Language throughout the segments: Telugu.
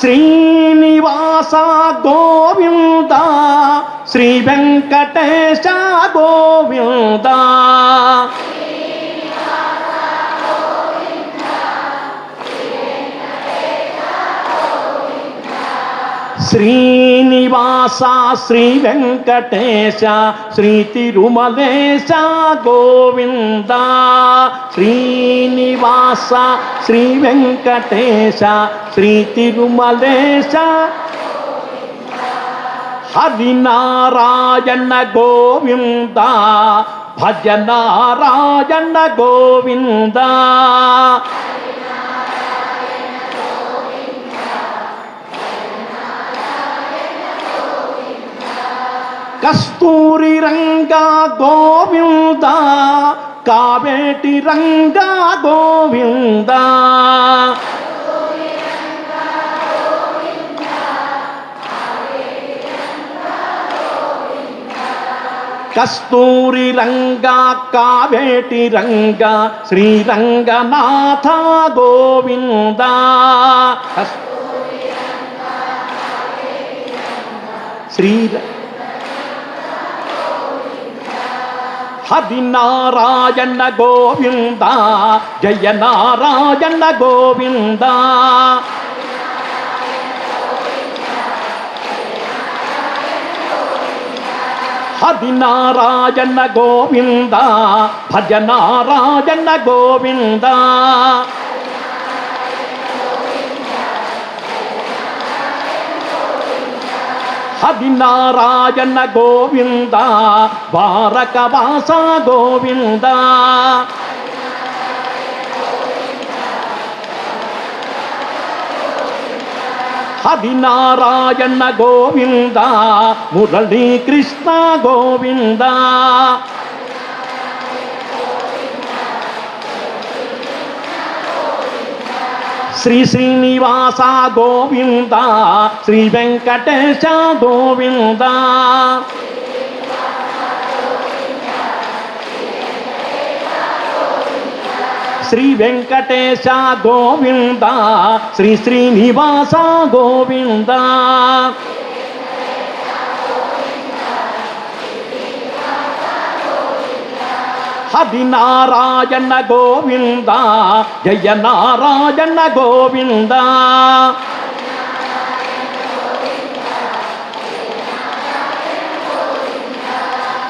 శ్రీనివాస గోవింద శ్రీ వెంకటేశ గోవింద. శ్రీనివాస శ్రీ వెంకటేశ శ్రీ తిరుమలేశ గోవింద. శ్రీనివాస శ్రీ వెంకటేశ శ్రీ తిరుమలేశ. హరినారాయణ గోవింద భజ నారాయణ గోవింద. కస్తూరి రంగా గోవింద కావేటి రంగా గోవింద. కస్తూరి రంగా కావేటి రంగా శ్రీరంగనాథ గోవింద. శ్రీ హరినారాయణ గోవింద జయ నారాయణ గోవింద. హరినారాయణ గోవింద భజ నారాయణ గోవింద. హరినారాయణ గోవింద ద్వారకవాస గోవింద. హరినారాయణ గోవింద మురళీ కృష్ణ గోవింద. శ్రీ శ్రీనివాస గోవింద శ్రీ వెంకటేశ గోవింద. శ్రీ వెంకటేశ గోవింద శ్రీ శ్రీనివాస గోవింద. హరినారాయణ గోవింద జయ నారాయణ గోవింద.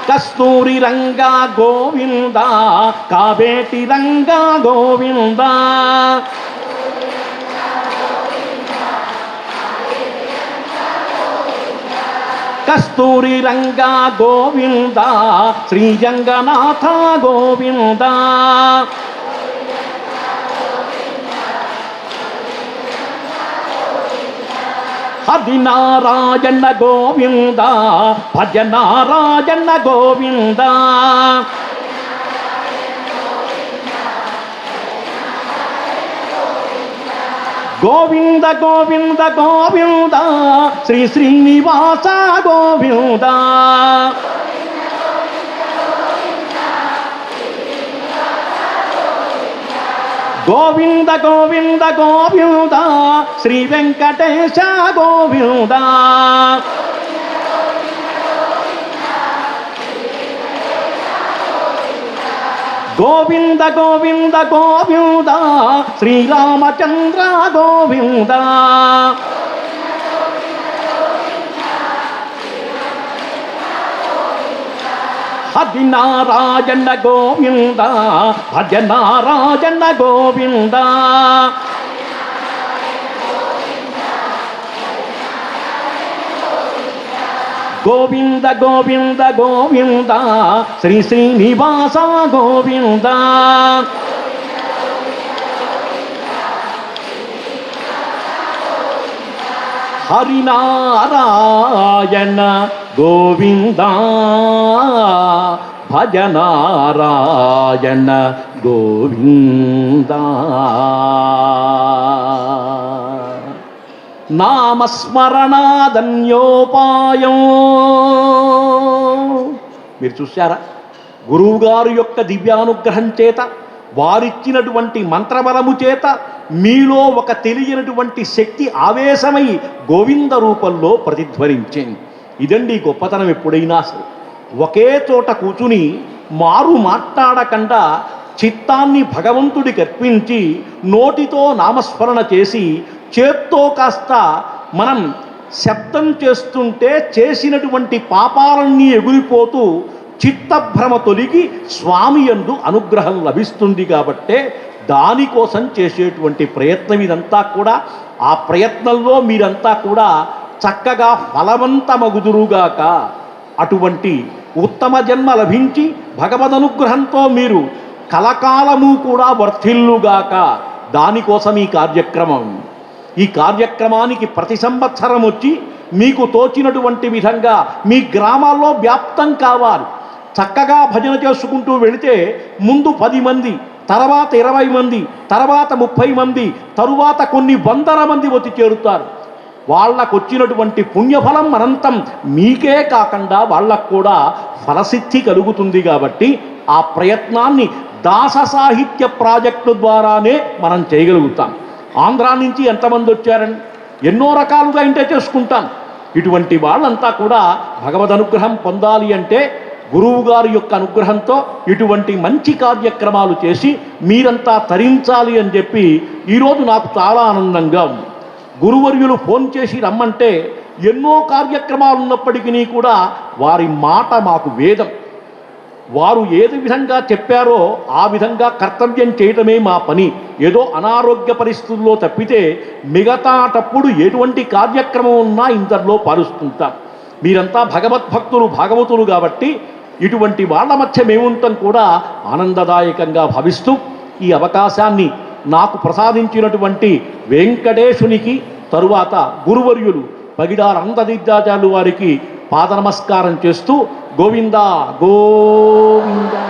కస్తూరి రంగా గోవింద కావేటి రంగా గోవింద. కస్తూరి రంగా గోవింద శ్రీరంగనాథ గోవింద. హరినారాయణ గోవింద భజ నారాయణ గోవింద. గోవింద గోవింద గోవింద శ్రీ శ్రీనివాస గోవింద. గోవింద గోవింద గోవింద శ్రీ వెంకటేశ గోవింద. గోవింద గోవింద గోవింద శ్రీరామచంద్ర గోవింద. హరినారాయణ గోవింద భజ నారాయణ గోవింద. గోవింద గోవింద గోవింద శ్రీ శ్రీనివాస గోవింద. హరినారాయణ గోవింద భజ నారాయణ గోవింద. నామస్మరణాదన్యోపాయం. మీరు చూశారా, గురువుగారు యొక్క దివ్యానుగ్రహం చేత వారిచ్చినటువంటి మంత్రబలము చేత మీలో ఒక తెలియనటువంటి శక్తి ఆవేశమై గోవింద రూపంలో ప్రతిధ్వనించింది. ఇదండి గొప్పతనం. ఎప్పుడైనా సరే ఒకే చోట కూర్చుని మారు మాట్లాడకుండా చిత్తాన్ని భగవంతుడికి అర్పించి నోటితో నామస్మరణ చేసి చేత్తో కాస్త మనం శబ్దం చేస్తుంటే చేసినటువంటి పాపాలన్నీ ఎగిరిపోతూ చిత్తభ్రమ తొలగి స్వామి యందు అనుగ్రహం లభిస్తుంది. కాబట్టే దానికోసం చేసేటువంటి ప్రయత్నం ఇదంతా కూడా. ఆ ప్రయత్నంలో మీరంతా కూడా చక్కగా ఫలవంతమగుదురుగాక. అటువంటి ఉత్తమ జన్మ లభించి భగవదనుగ్రహంతో మీరు కలకాలము కూడా వర్ధిల్లుగాక. దానికోసం ఈ కార్యక్రమం. ఈ కార్యక్రమానికి ప్రతి సంవత్సరం వచ్చి మీకు తోచినటువంటి విధంగా మీ గ్రామాల్లో వ్యాప్తం కావాలి. చక్కగా భజన చేసుకుంటూ వెళితే ముందు 10 మంది, తర్వాత 20 మంది, తర్వాత 30 మంది, తరువాత కొన్ని వందల మంది వచ్చి చేరుతారు. వాళ్ళకు వచ్చినటువంటి పుణ్యఫలం అనంతం మీకే కాకుండా వాళ్ళకు కూడా ఫలసిద్ధి కలుగుతుంది. కాబట్టి ఆ ప్రయత్నాన్ని దాస సాహిత్య ప్రాజెక్టు ద్వారానే మనం చేయగలుగుతాం. ఆంధ్రా నుంచి ఎంతమంది వచ్చారని ఎన్నో రకాలుగా ఇంటే చేసుకుంటాం. ఇటువంటి వాళ్ళంతా కూడా భగవద్ అనుగ్రహం పొందాలి అంటే గురువు గారి యొక్క అనుగ్రహంతో ఇటువంటి మంచి కార్యక్రమాలు చేసి మీరంతా తరించాలి అని చెప్పి ఈరోజు నాకు చాలా ఆనందంగా ఉంది. గురువర్యులు ఫోన్ చేసి రమ్మంటే ఎన్నో కార్యక్రమాలు ఉన్నప్పటికీ కూడా వారి మాట మాకు వేదం. వారు ఏది విధంగా చెప్పారో ఆ విధంగా కర్తవ్యం చేయటమే మా పని. ఏదో అనారోగ్య పరిస్థితుల్లో తప్పితే మిగతాటప్పుడు ఎటువంటి కార్యక్రమం ఉన్నా ఇంతలో పాలుస్తుంటాం. మీరంతా భగవద్భక్తులు, భాగవతులు కాబట్టి ఇటువంటి వాళ్ళ మధ్య మేముంటాం కూడా ఆనందదాయకంగా భావిస్తూ ఈ అవకాశాన్ని నాకు ప్రసాదించినటువంటి వెంకటేశునికి, తరువాత గురువర్యులు పగిడార్ అందదిద్దాచార్యులు వారికి పాద నమస్కారం చేస్తూ గోవిందా గోవిందా.